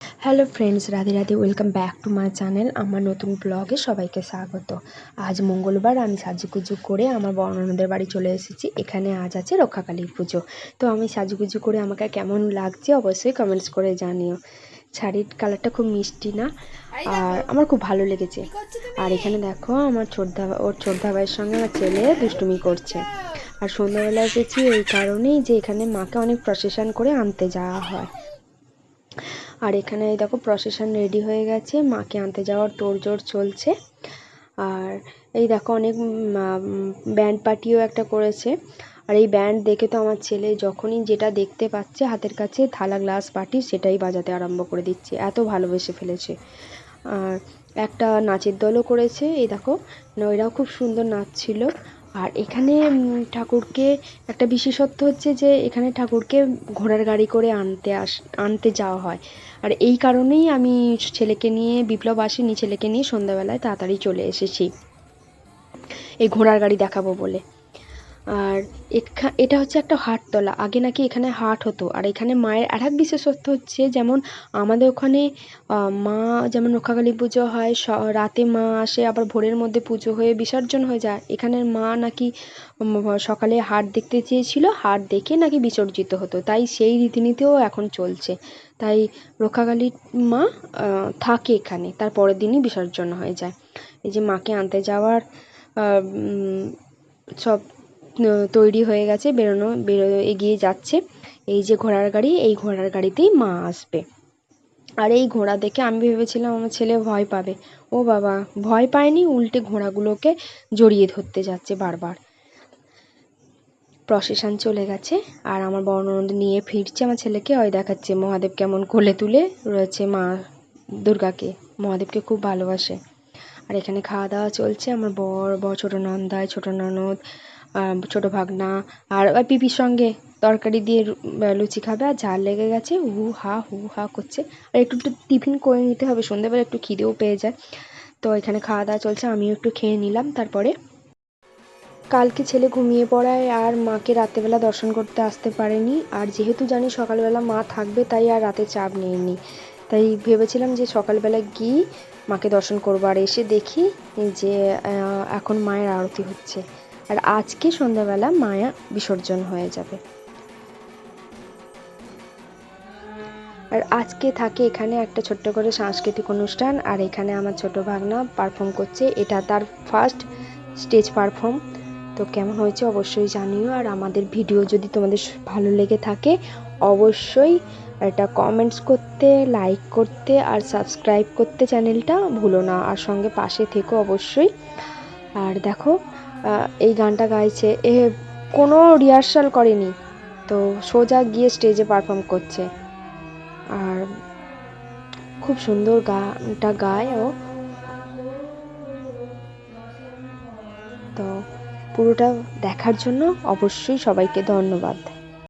Hello friends, Radhe Radhe. Welcome back to my channel. আমার নতুন ব্লগে সবাইকে স্বাগত। আজ মঙ্গলবার আমি সাজুগুজু করে আমার বড়নদের বাড়ি চলে এসেছি। এখানে আজ আছে রক্ষাকালীর পুজো। তো আমি সাজুগুজু করে আমাকে কেমন লাগছে অবশ্যই কমেন্টস করে জানিও। শাড়ির কালারটা খুব মিষ্টি না, আর আমার খুব ভালো লেগেছে। আর এখানে দেখো আমার ছোটদা ভাইয়ের সঙ্গে আমার ছেলে দুষ্টুমি করছে। আর সন্ধ্যাবেলা এসেছি এই কারণেই যে এখানে মাকে অনেক প্রসেশন করে আনতে যাওয়া হয়। আর এখানে এই দেখো প্রসেশন রেডি হয়ে গেছে, মাকে আনতে যাওয়ার তোড়জোড় চলছে। আর এই দেখো অনেক ব্যান্ড পার্টিও একটা করেছে। আর এই ব্যান্ড দেখে তো আমার ছেলে যখনই যেটা দেখতে পাচ্ছে হাতের কাছে থালা গ্লাস বাটি সেটাই বাজাতে আরম্ভ করে দিচ্ছে, এত ভালোবেসে ফেলেছে। আর একটা নাচের দলও করেছে, এই দেখো ওইরাও খুব সুন্দর নাচ ছিল। আর এখানে ঠাকুরকে একটা বিশেষত্ব হচ্ছে যে এখানে ঠাকুরকে ঘোড়ার গাড়ি করে আনতে যাওয়া হয়। আর এই কারণেই আমি ছেলেকে নিয়ে, বিপ্লব আসেনি, ছেলেকে নিয়ে সন্ধ্যাবেলায় তাড়াতাড়ি চলে এসেছি এই ঘোড়ার গাড়ি দেখাবো বলে। আর এটা হচ্ছে একটা হাটতলা, আগে নাকি এখানে হাট হতো। আর এখানে মায়ের আর এক বিশেষত্ব হচ্ছে, যেমন আমাদের ওখানে মা যেমন রক্ষাকালী পুজো হয়, রাতে মা আসে, আবার ভোরের মধ্যে পুজো হয়ে বিসর্জন হয়ে যায়। এখানের মা নাকি সকালে হাট দেখতে চেয়েছিল, হাট দেখে নাকি বিসর্জিত হতো, তাই সেই রীতিনীতিও এখন চলছে। তাই রক্ষাকালীর মা থাকে এখানে, তার পরের দিনই বিসর্জন হয়ে যায়। এই যে মাকে আনতে যাওয়ার সব তৈরি হয়ে গেছে, এগিয়ে যাচ্ছে। এই যে ঘোড়ার গাড়ি, এই ঘোড়ার গাড়িতেই মা আসবে। আর এই ঘোড়া দেখে আমি ভেবেছিলাম আমার ছেলে ভয় পাবে, ও বাবা ভয় পায়নি, উল্টে ঘোড়াগুলোকে জড়িয়ে ধরতে যাচ্ছে বারবার। প্রসেশন চলে গেছে আর আমার বড়ননদ নিয়ে ফিরছে আমার ছেলেকে, ওই দেখাচ্ছে মহাদেব কেমন কোলে তুলে রয়েছে মা দুর্গাকে। মহাদেবকে খুব ভালোবাসে। আর এখানে খাওয়া দাওয়া চলছে। আমার বর ছোটো নন্দাই, ছোটো ননদ, ছোটো ভাগনা আর পিপির সঙ্গে তরকারি দিয়ে লুচি খাবে। আর ঝাল লেগে গেছে, হু হা করছে। আর একটু টিফিন করে নিতে হবে, সন্ধ্যেবেলা একটু খিদেও পেয়ে যায়। তো এখানে খাওয়া দাওয়া চলছে, আমিও একটু খেয়ে নিলাম। তারপরে কালকে ছেলে ঘুমিয়ে পড়ায় আর মাকে রাতেবেলা দর্শন করতে আসতে পারেনি। আর যেহেতু জানি সকালবেলা মা থাকবে, তাই আর রাতে চাপ নিইনি। তাই ভেবেছিলাম যে সকালবেলা গিয়ে মাকে দর্শন করবো। আর এসে দেখি যে এখন মায়ের আরতি হচ্ছে। আর আজকে সন্ধ্যাবেলা মায়া বিসর্জন হয়ে যাবে। আর আজকে থাকে এখানে একটা ছোট্ট করে সাংস্কৃতিক অনুষ্ঠান। আর এখানে আমার ছোট ভাগনা পারফর্ম করছে, এটা তার ফার্স্ট স্টেজ পারফর্ম। তো কেমন হয়েছে অবশ্যই জানিও। আর আমাদের ভিডিও যদি তোমাদের ভালো লেগে থাকে অবশ্যই এটা কমেন্টস করতে, লাইক করতে আর সাবস্ক্রাইব করতে চ্যানেলটা ভুলো না। আর সঙ্গে পাশে থেকো অবশ্যই। আর দেখো এই গানটা গাইছে, কোনো রিহার্সাল করেনি, তো সোজা গিয়ে স্টেজে পারফর্ম করছে। আর খুব সুন্দর গানটা গায় ও। তো পুরোটা দেখার জন্য অবশ্যই সবাইকে ধন্যবাদ।